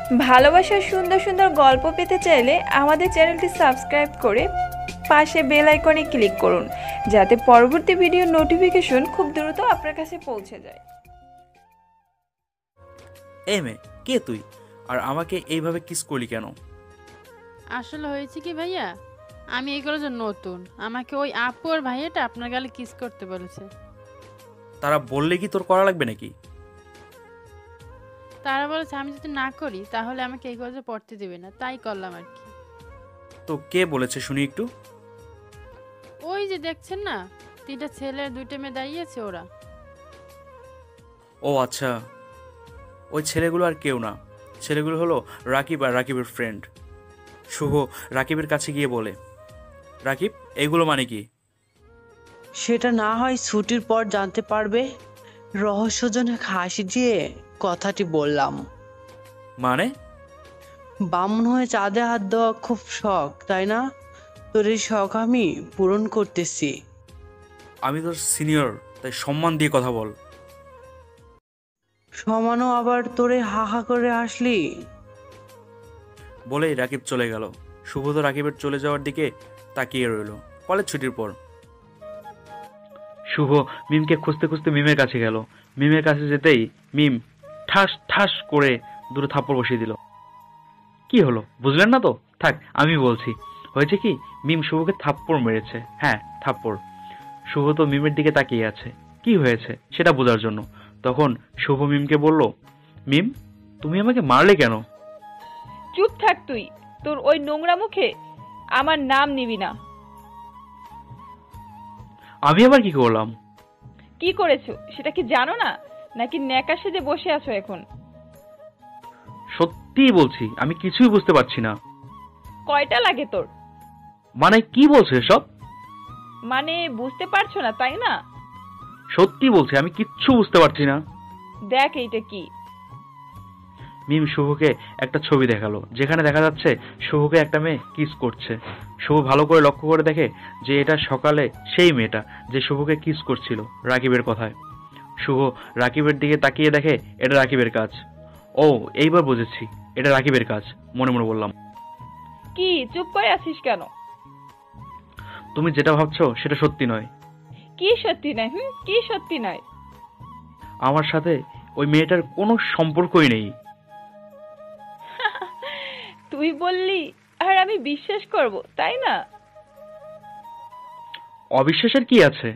ভালোবাসার সুন্দর সুন্দর গল্প পেতে চাইলে আমাদের চ্যানেলটি সাবস্ক্রাইব করে পাশে বেল আইকনে ক্লিক করুন, যাতে পরবর্তী ভিডিওর নোটিফিকেশন খুব দ্রুত আপনার কাছে পৌঁছে যায়। এই মেয়ে, কে তুই? আর আমাকে এইভাবে কিস করলি কেন? আসলে হয়েছে কি ভাইয়া, আমি এই কলেজে নতুন, আমাকে ওই আপু আর ভাইয়াটা আপনার গালে কিস করতে বলেছে। তারা বললে কি তোর করা লাগবে নাকি? তারা বলেছে আমি যদি না করি তাহলে আমাকে এই কলেজে পড়তে দেবে না, তাই করলাম আর কি। তো কে বলেছে শুনি একটু? ওই যে দেখছেন না, 3টা ছেলে আর 2টা মেয়ে দাঁড়িয়েছে, ওরা। ও আচ্ছা, ওই ছেলেগুলো আর কেউ না, ছেলেগুলো হলো রাকিব আর রাকিবের ফ্রেন্ড। শুভ রাকিবের কাছে গিয়ে বলে, রাকিব, এইগুলো মানে কি? সেটা না হয় ছুটির পর জানতে পারবে। রহস্যজনক হাসি দিয়ে কথাটি বললাম। মানে? বামন হয়ে চাঁদে হাত দেওয়া খুব শখ, তাই না? তোর এই শখ আমি পূরণ করতেছি। আমি তোর সিনিয়র, তাই সম্মান দিয়ে কথা বল। সমানও আবার তোরে হাহা করে আসলি। বলেই রাকিব চলে গেল। শুভ তো রাকিবের চলে যাওয়ার দিকে তাকিয়ে রইল। কলেজ ছুটির পর শুভ মিমকে খুঁজতে খুঁজতে মিমের কাছে গেল। মিমের কাছে যেতেই মিম ঠাস ঠাস করে দুটো থাপ্পড় বসিয়ে দিল। কি হলো বুঝলেন না তো? থাক, আমি বলছি। হয়েছে কি, মিম শুভকে থাপ্পড় মেরেছে। হ্যাঁ, থাপ্পড়। শুভ তো মিমের দিকে তাকিয়ে আছে কি হয়েছে সেটা বোঝার জন্য। তখন শুভ মিমকে বলল, মিম, তুমি আমাকে মারলে কেন? চুপ থাক তুই, তোর ওই নোংরা মুখে আমার নাম নিবি না। আমি আবার কি করলাম? কি করেছো সেটা কি জানো না, নাকি ন্যাকা সেজে বসে আছো এখন? সত্যিই বলছি, আমি কিছুই বুঝতে পারছি না। কয়টা লাগে তোর? মানে কি বলছো এসব? মানে বুঝতে পারছো না তাই না? সত্যি বলছি, আমি কিচ্ছু বুঝতে পারছি না। দেখ এইটা কি। মিম শুভকে একটা ছবি দেখালো, যেখানে দেখা যাচ্ছে শুভকে একটা মেয়ে কিস করছে। শুভ ভালো করে লক্ষ্য করে দেখে যে এটা সকালে সেই মেয়েটা যে শুভকে কিস করছিল রাকিবের কথায়। শুভ রাকিবের দিকে তাকিয়ে দেখে এটা রাকিবের কাজ। ও, এইবার বুঝেছি, এটা রাকিবের কাজ। মনে মনে বললাম। কি চুপ করে আছিস কেন? তুমি যেটা ভাবছো সেটা সত্যি নয়। কি সত্যি নয়? কি সত্যি নয়? আমার সাথে ওই মেয়েটার কোনো সম্পর্কই নেই। তুই বললি আর আমি বিশ্বাস করব, তাই না? অবিশ্বাসের কি আছে?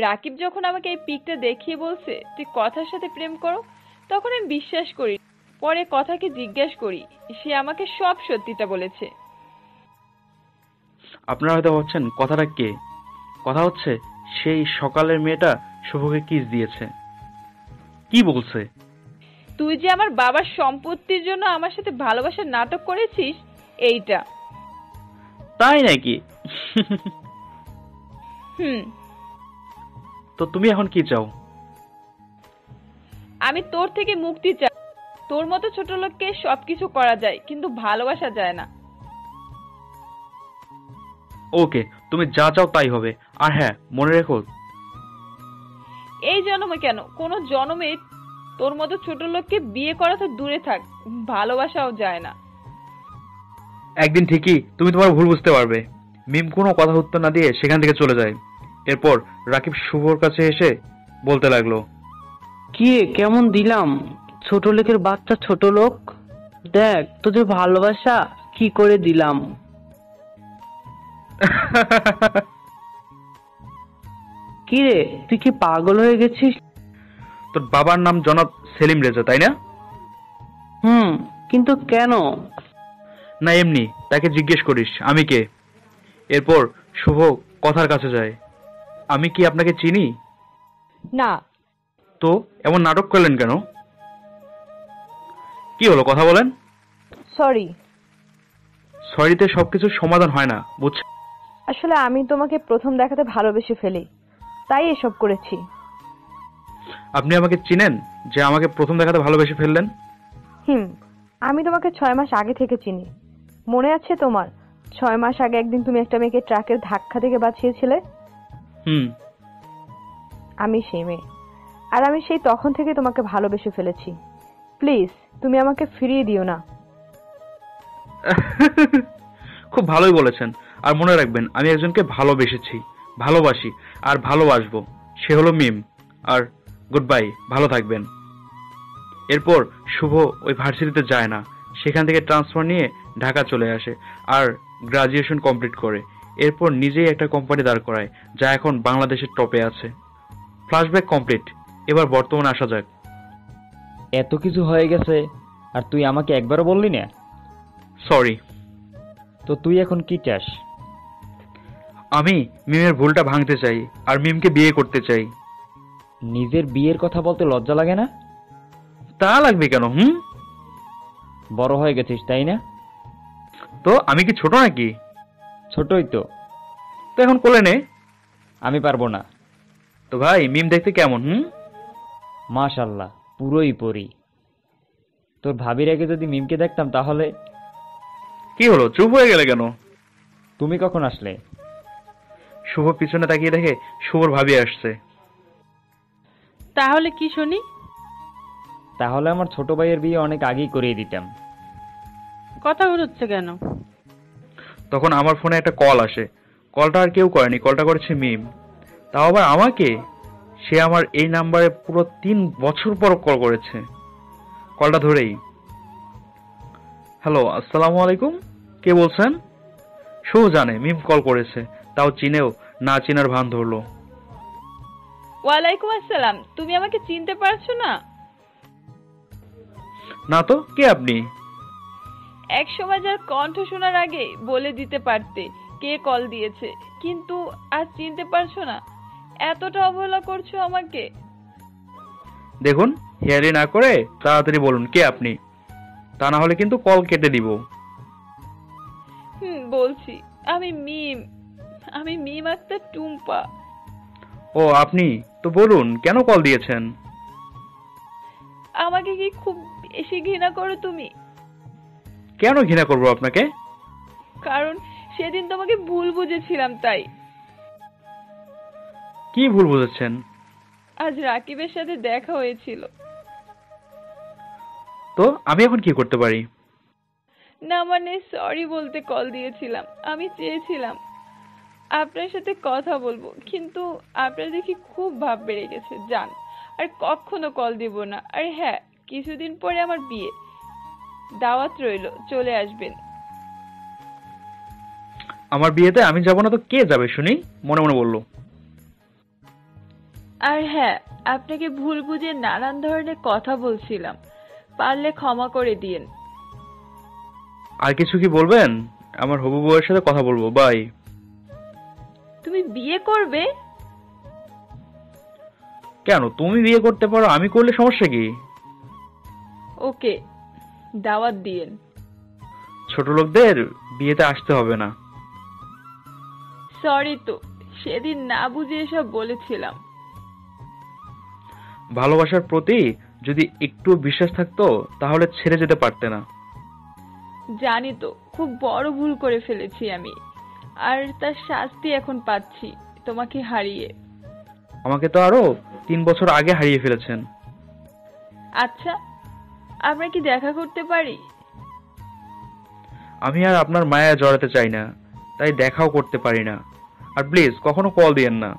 রাকিব যখন আমাকে এই পিকটা দেখিয়ে বলছে তুই কথার সাথে প্রেম করো, তখন আমি বিশ্বাস করি। পরে কথাকে জিজ্ঞেস করি, সে আমাকে সব সত্যিটা বলেছে। আপনারা হয়তো ভাবছেন কথাটা কে। কথা হচ্ছে সেই সকালের মেয়েটা শুভকে কিস দিয়েছে। কি বলছে? তুই যে আমার বাবার সম্পত্তির জন্য আমার সাথে ভালোবাসার নাটক করেছিস, এইটা। তাই নাকি? হুম। তো তুমি এখন কি চাও? আমি তোর থেকে মুক্তি চাই। তোর মতো ছোট লোককে সবকিছু করা যায়, কিন্তু ভালোবাসা যায় না। ওকে, তুমি যা চাও তাই হবে। আর হ্যাঁ, মনে রেখো, এই জন্মে কেন, কোন জন্মে তোর মতো ছোট লোককে বিয়ে করা তো দূরে থাক, ভালোবাসাও যায় না। একদিন ঠিকই তুমি তোমার ভুল বুঝতে পারবে। মিম কোনো কথা উত্তর না দিয়ে সেখান থেকে চলে যায়। এরপর রাকিব শুভর কাছে এসে বলতে লাগলো, কি রে, কেমন দিলাম? ছোট লোকের বাচ্চা ছোট লোক, দেখ তোদের ভালোবাসা কি করে দিলাম। কি রে, তুই কি পাগল হয়ে গেছিস? তোর বাবার নাম জনাব সেলিম রেজা, তাই না? কিন্তু কেন? না এমনি, তাকে জিজ্ঞেস করিস আমি কে। এরপর শুভ কথার কাছে যায়, আমি কি আপনাকে চিনি? না। তো এমন নাটক করলেন কেন? কি হলো, কথা বলেন। সরি। সরিতে সবকিছুর সমাধান হয় না, বুঝছেন? আসলে আমি তোমাকে প্রথম দেখাতে ভালোবেসে ফেলি, তাই এসব করেছি। আপনি আমাকে চিনেন যে আমাকে প্রথম দেখাতে ভালোবেসে ফেললেন? আমি তোমাকে 6 মাস আগে থেকে চিনি। মনে আছে তোমার, 6 মাস আগে একদিন তুমি একটা মেয়েকে ট্রাকের ধাক্কা থেকে বাঁচিয়েছিলে? আমি সেই মেয়ে। আর আমি সেই তখন থেকে তোমাকে ভালোবেসে ফেলেছি। প্লিজ তুমি আমাকে ফিরিয়ে দিও না। খুব ভালোই বলেছেন। আর মনে রাখবেন, আমি একজনকে ভালোবেসেছি, ভালোবাসি আর ভালোবাসবো। সে হলো মিম। আর গুড বাই, ভালো থাকবেন। এরপর শুভ ওই ভার্সিটিতে যায় না, সেখান থেকে ট্রান্সফার নিয়ে ঢাকা চলে আসে আর গ্রাজুয়েশন কমপ্লিট করে। এরপর নিজেই একটা কোম্পানি দাঁড় করায়, যা এখন বাংলাদেশের টপে আছে। Flashback complete. এবার বর্তমানে আসা যাক। এত কিছু হয়ে গেছে আর তুই আমাকে একবারও বললি না? সরি। তো তুই এখন কি চাস? আমি মিমের ভুলটা ভাঙতে চাই আর মিমকে বিয়ে করতে চাই। নিজের বিয়ের কথা বলতে লজ্জা লাগে না? তা লাগবে কেন? বড় হয়ে গেছিস তাই না? তো আমি কি ছোট নাকি? ছোটই তো। তো এখন কোলে নে। আমি পারবো না। তো ভাই, মিম দেখতে কেমন? মাশাল্লাহ, পুরোই পরি। তোর ভাবির আগে যদি মিমকে দেখতাম তাহলে। কি হলো, চুপ হয়ে গেলে কেন? তুমি কখন আসলে? শুভ পিছনে তাকিয়ে দেখে শুভর ভাবি আসছে। তাহলে কি শুনি? তাহলে আমার ছোট ভাইয়ের বিয়ে অনেক আগেই করিয়ে দিতাম। কথা ঘুরোচ্ছে কেন? তখন আমার ফোনে একটা কল আসে। কলটা আর কেউ করেনি, কলটা করেছে মিম। তাও আবার আমাকে। সে আমার এই নাম্বারে পুরো 3 বছর পর কল করেছে। কলটা ধরেই, হ্যালো, আসসালামু আলাইকুম, কে বলছেন? শুভ জানে মিম কল করেছে, তাও চিনেও না চিনার ভান ধরলো। ওয়ালাইকুম আসসালাম, তুমি আমাকে চিনতে পারছো না? না তো, কে আপনি? এক সময় যার কণ্ঠ শোনার আগে বলে দিতে পারতে কে কল দিয়েছে, কিন্তু আজ চিনতে পারছো না? এতটা অবহেলা করছো আমাকে। দেখুন, হেয়ারি না করে তাড়াতাড়ি বলুন কে আপনি, তা না হলে কিন্তু কল কেটে দিব। বলছি, আমি মিম আক্তার টুম্পা। ও আপনি, তো বলুন কেন কল দিয়েছেন? আমাকে কি খুব বেশি ঘৃণা করো তুমি? কেন ঘৃণা করবো আপনাকে? কারণ সেদিন তোমাকে ভুল বুঝেছিলাম তাই। কি ভুল বুঝেছেন? আজ রাকিবের সাথে দেখা হয়েছিল। তো আমি এখন কি করতে পারি? না মানে সরি বলতে কল দিয়েছিলাম। আমি চেয়েছিলাম আপনার সাথে কথা বলবো, কিন্তু আপনার দেখি খুব ভাব বেড়ে গেছে। যান, আর কখনো কল দিব না। আর হ্যাঁ, কিছুদিন পরে আমার বিয়ে, দাওয়াত রইলো, চলে আসবেন। আমার বিয়েতে আমি যাব না তো কে যাবে শুনি? মনে মনে বলল। আর হ্যাঁ, আপনাকে ভুল বুঝে নানান ধরনের কথা বলছিলাম, পারলে ক্ষমা করে দিয়েন। আর কিছু কি বলবেন? আমার হবু বউয়ের সাথে কথা বলবো, বাই। তুমি বিয়ে করবে? কেন, তুমি বিয়ে করতে পারো, আমি করলে সমস্যা কি? ওকে, দাওয়াত দিয়েন। ছোট লোকদের বিয়েতে আসতে হবে না। সরি তো, সেদিন না বুঝে এসব বলেছিলাম। ভালোবাসার প্রতি যদি একটু বিশ্বাস থাকতো তাহলে ছেড়ে যেতে পারতে না। জানি তো, খুব বড় ভুল করে ফেলেছি আমি, আর তার শাস্তি এখন পাচ্ছি তোমাকে হারিয়ে। আমাকে তো আরো 3 বছর আগে হারিয়ে ফেলেছেন। আচ্ছা, আমরা কি দেখা করতে পারি? আমি আর আপনার মায়া জড়াতে চাই না, তাই দেখাও করতে পারি না। আর প্লিজ কখনো কল দিয়েন না।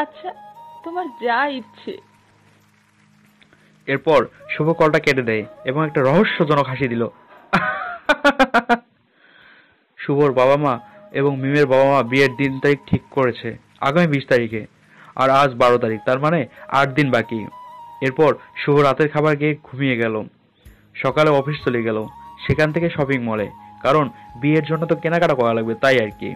আচ্ছা, তোমার যা ইচ্ছে। এরপর শুভ কলটা কেটে দেয় এবং একটা রহস্যজনক হাসি দিল। শুভর বাবা মা এবং মিমের বাবা মা বিয়ের দিন তারিখ ঠিক করেছে আগামী 20 তারিখে, আর আজ 12 তারিখ, তার মানে 8 দিন বাকি। এরপর শুভ রাতের খাবার খেয়ে ঘুমিয়ে গেল। সকালে অফিস চলে গেল, সেখান থেকে শপিং মলে, কারণ বিয়ের জন্য তো কেনাকাটা করা লাগবে, তাই আর কি।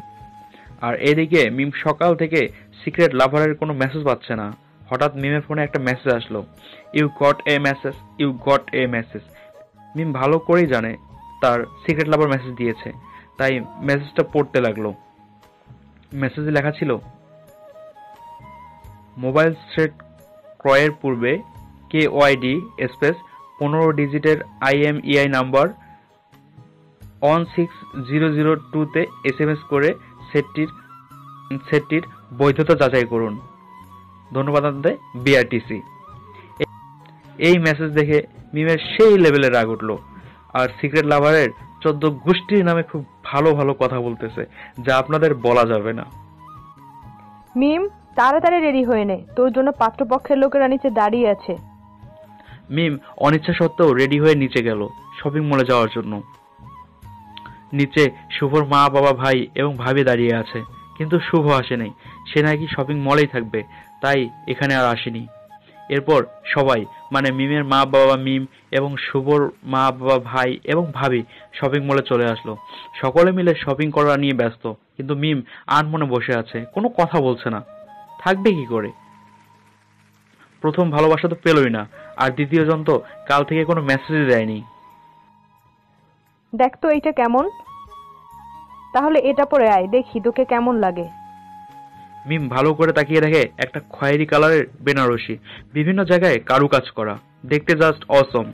আর এদিকে মিম সকাল থেকে সিক্রেট লাভারের কোনো মেসেজ পাচ্ছে না। হঠাৎ মিমের ফোনে একটা মেসেজ আসলো, you got a message, you got a message. Mim ভালো করেই জানে তার সিক্রেট লাভার মেসেজ দিয়েছে, তাই মেসেজটা পড়তে লাগলো। মেসেজে লেখা ছিল, মোবাইল সেট ক্রয়ের পূর্বে KYD স্পেস 15 ডিজিটের IMEI নাম্বার 16002-তে SMS করে সেটটির বৈধতা যাচাই করুন। ধন্যবাদ আপনাদের BRTC। এই মেসেজ দেখে মিমের সেই লেভেলে রাগ উঠলো। আর সিক্রেট লাভারের 14 গোষ্ঠীর নামে খুব ভালো ভালো কথা বলতেছে, যা আপনাদের বলা যাবে না। মিম, তাড়াতাড়ি রেডি হয়ে নে, তোর জন্য পাত্রপক্ষের লোকেরা নিচে দাঁড়িয়ে আছে। মিম অনিচ্ছা সত্ত্বেও রেডি হয়ে নিচে গেল শপিং মলে যাওয়ার জন্য। নিচে শুভর মা, বাবা, ভাই এবং ভাবি দাঁড়িয়ে আছে, কিন্তু শুভ আসেনি। সে নাকি শপিং মলেই থাকবে, তাই এখানে আর আসেনি। এরপর সবাই মানে মিমের মা বাবা, মিম এবং শুভর মা বাবা, ভাই এবং ভাবি শপিং মলে চলে আসলো। সকলে মিলে শপিং করা নিয়ে ব্যস্ত, কিন্তু মিম আনমনে বসে আছে, কোনো কথা বলছে না। থাকবে কি করে? প্রথম ভালোবাসা তো পেলই না, আর দ্বিতীয় জন তো কাল থেকে কোনো মেসেজ দেয়নি। দেখ তো এইটা কেমন, তাহলে এটা পরে আয়, দেখি তোকে কেমন লাগে। মিম ভালো করে তাকিয়ে দেখে একটা খয়েরি কালারের বেনারসি, বিভিন্ন জায়গায় কারুকাজ করা, দেখতে জাস্ট অসম।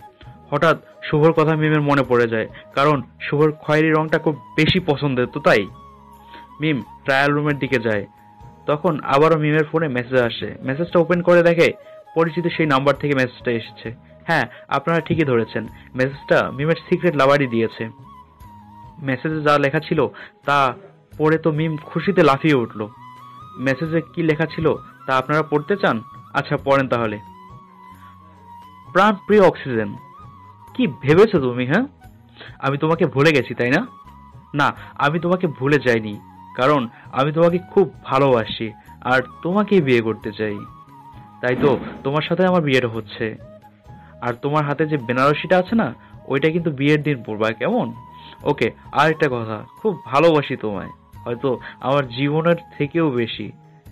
হঠাৎ শুভর কথা মিমের মনে পড়ে যায়, কারণ শুভর খয়েরি রংটা খুব বেশি পছন্দের, তো তাই মিম ট্রায়াল রুমের দিকে যায়। তখন আবারও মিমের ফোনে মেসেজ আসে। মেসেজটা ওপেন করে দেখে পরিচিত সেই নাম্বার থেকে মেসেজটা এসেছে। হ্যাঁ, আপনারা ঠিকই ধরেছেন, মেসেজটা মিমের সিক্রেট লাভারই দিয়েছে। মেসেজে যা লেখা ছিল তা পড়ে তো মিম খুশিতে লাফিয়ে উঠল। মেসেজে কি লেখা ছিল তা আপনারা পড়তে চান? আচ্ছা পড়েন তাহলে। প্রাণ প্রিয় অক্সিজেন, কি ভেবেছো তুমি? হ্যাঁ, আমি তোমাকে ভুলে গেছি তাই না? না, আমি তোমাকে ভুলে যাইনি, কারণ আমি তোমাকে খুব ভালোবাসি আর তোমাকেই বিয়ে করতে চাই। তাই তো তোমার সাথে আমার বিয়েটা হচ্ছে। আর তোমার হাতে যে বেনারসিটা আছে না, ওইটা কিন্তু বিয়ের দিন পরবা, কেমন? ওকে, আর একটা কথা, খুব ভালোবাসি তোমায়, হয়তো আমার জীবনের থেকেও বেশি।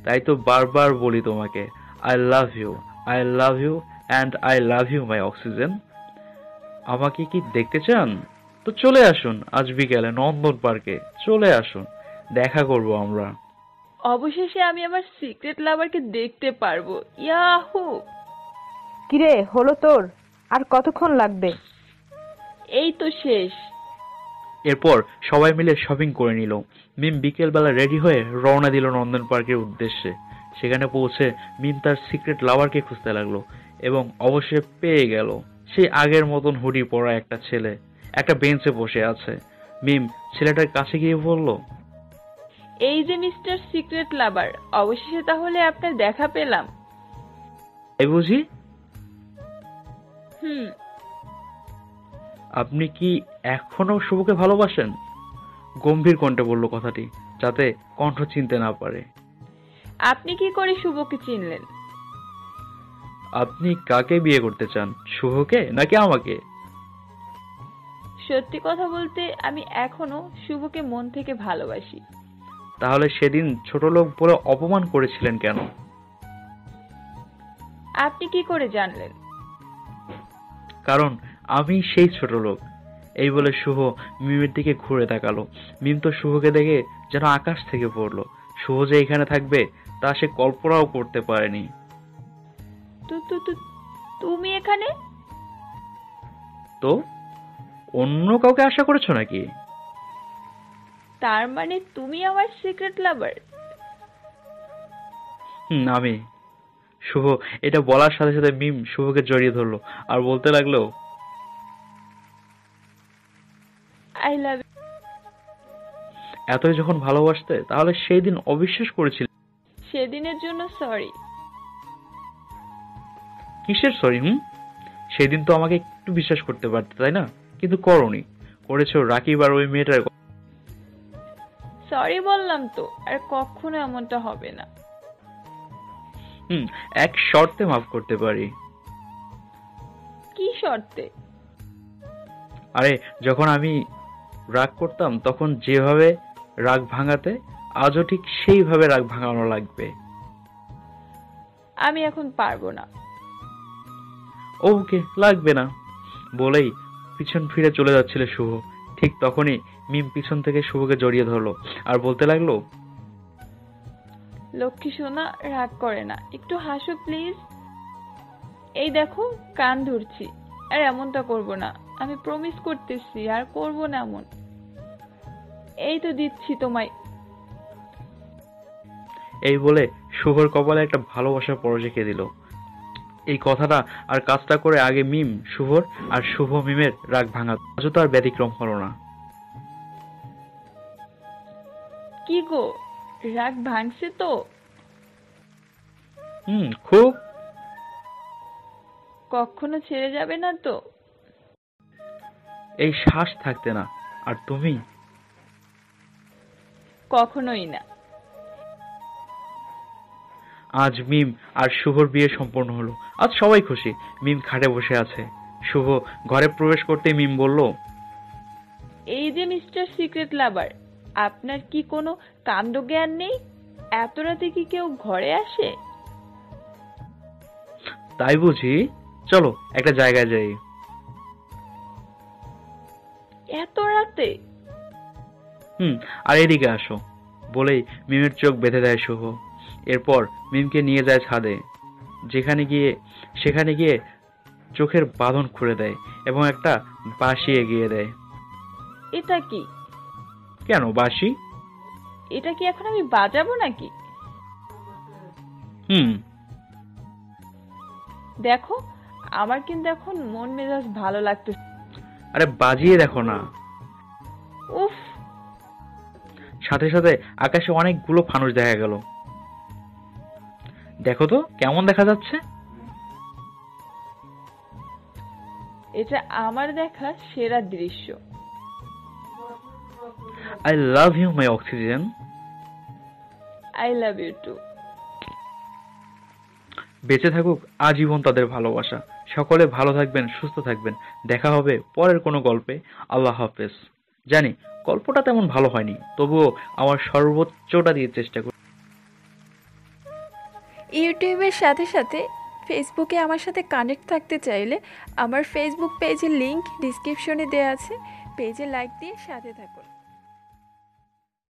তাই তো বারবার বলি তোমাকে, I love you, I love you and I love you my oxygen. আমাকে কি দেখতে চান? তো চলে আসুন আজ বিকেলে নন্দন পার্কে, চলে আসুন, দেখা করব আমরা। অবশেষে আমি আমার সিক্রেট লাভারকে দেখতে পারবো। ইয়াহু! কিরে, হলো তোর? আর কতক্ষণ লাগবে? এই তো শেষ। এরপর সবাই মিলে শপিং করে নিল। মিম বিকেলবেলা রেডি হয়ে রওনা দিল নন্দন পার্কের উদ্দেশ্যে। সেখানে পৌঁছে মিম তার সিক্রেট লাভারকে খুঁজতে লাগলো এবং অবশ্যই পেয়ে গেল। সেই আগের মতন হুডি পরা একটা ছেলে একটা বেঞ্চে বসে আছে। মিম ছেলেটার কাছে গিয়ে বলল, এই যে মিস্টার সিক্রেট লাভার, অবশেষে তাহলে আপনার দেখা পেলাম। এই বুঝি হুম। আপনি কি এখনো শুভকে ভালোবাসেন? গম্ভীর কণ্ঠে বলল কথাটি, যাতে কণ্ঠ চিনতে না পারে। আপনি কি করে শুভকে চিনলেন? আপনি কাকে বিয়ে করতে চান, শুভকে নাকি আমাকে? সত্যি কথা বলতে আমি এখনো শুভকে মন থেকে ভালোবাসি। তাহলে সেদিন ছোট লোক বলে অপমান করেছিলেন কেন? আপনি কি করে জানলেন? কারণ আমি সেই ছোট লোক। এই বলে শুভ মিমের দিকে ঘুরে তাকালো। মিম তো শুভকে দেখে যেন আকাশ থেকে পড়লো। শুভ যে এখানে থাকবে তা সে কল্পনাও করতে পারেনি। তুমি এখানে? তো অন্য কাউকে আশা করেছো নাকি? তার মানে তুমি আমার সিক্রেট লাভার? আমি। শুভ এটা বলার সাথে সাথে মিম শুভকে জড়িয়ে ধরলো আর বলতে লাগলো, আই লাভ ইউ। এতই যখন ভালোবাসতে তাহলে সেই দিন অবিশ্বাস করেছিল। সেদিনের জন্য সরি। কিসের সরি? সেদিন তো আমাকে একটু বিশ্বাস করতে পারতে, তাই না? কিন্তু করোনি, করেছো রাকিব আর ওই মেয়েটার। সরি বললাম তো, আর কখনো এমনটা হবে না। এক শর্তে মাফ করতে পারি। কি শর্তে? আরে যখন আমি রাগ করতাম তখন যেভাবে রাগ ভাঙাতে, আজও ঠিক সেইভাবে রাগ ভাঙানো লাগবে। আমি এখন পারবো না। ওকে, লাগবে না বলেই পিছন ফিরে চলে যাচ্ছিল শুভ। ঠিক তখনই মিম পিছন থেকে শুভকে জড়িয়ে ধরলো আর বলতে লাগলো, লক্ষ্মী সোনা, রাগ করে না, একটু হাসো প্লিজ। এই দেখো কান ধরছি, আর এমনটা করবো না, আমি প্রমিস করতেছি, আর করবো না এমন। এই তো দিচ্ছি তোমায়। এই বলে শুভর কপালে একটা ভালোবাসার পরশ রেখে দিল। এই কথাটা আর কাজটা করে আগে মিম শুভর আর শুভ মিমের রাগ ভাঙা, আজও তো আর ব্যতিক্রম হলো না। কি গো, রাগ ভাঙছে তো? খুব। কখনো ছেড়ে যাবে না তো? এই শ্বাস থাকতে না। আর তুমি? কখনোই না। আজ মিম আর শুভর বিয়ে সম্পন্ন হলো। আজ সবাই খুশি। মিম খাটে বসে আছে, শুভ ঘরে প্রবেশ করতেই মিম বলল, এই যে মিস্টার সিক্রেট লাভার, আপনার কি কোনো কাণ্ড জ্ঞান নেই? এত রাতে কি কেউ ঘরে আসে? তাই বুঝি? চলো একটা জায়গায় যাই। এত রাতে? আর এদিকে আসো বলেই মিমের চোখ বেঁধে দেয় শুভ। এরপর মিমকে নিয়ে যায় ছাদে, সেখানে গিয়ে চোখের বাঁধন খুলে দেয় এবং একটা বাঁশি এগিয়ে দেয়। এটা কি? কেন বাঁশি? এটা কি এখন আমি বাজাবো নাকি? দেখো, আমার কিন্তু এখন মন মেজাজ ভালো লাগতেছে। আরে বাজিয়ে দেখো না। উফ, সাথে সাথে আকাশে অনেকগুলো ফানুস দেখা গেল। দেখো তো কেমন দেখা যাচ্ছে? এটা আমার দেখা সেরা দৃশ্য। I love you my oxygen. I love you too. বেঁচে থাকুক আজীবন তাদের ভালোবাসা। সকলে ভালো থাকবেন, সুস্থ থাকবেন। দেখা হবে পরের কোনো গল্পে। আল্লাহ হাফেজ। জানি গল্পটা তেমন ভালো হয়নি, তবুও আমার সর্বোচ্চটা দিয়ে চেষ্টা করি। ইউটিউবের সাথে সাথে ফেসবুকে আমার সাথে কানেক্ট থাকতে চাইলে আমার ফেসবুক পেজের লিংক ডিসক্রিপশনে দেওয়া আছে। পেজে লাইক দিয়ে সাথে থাকুন।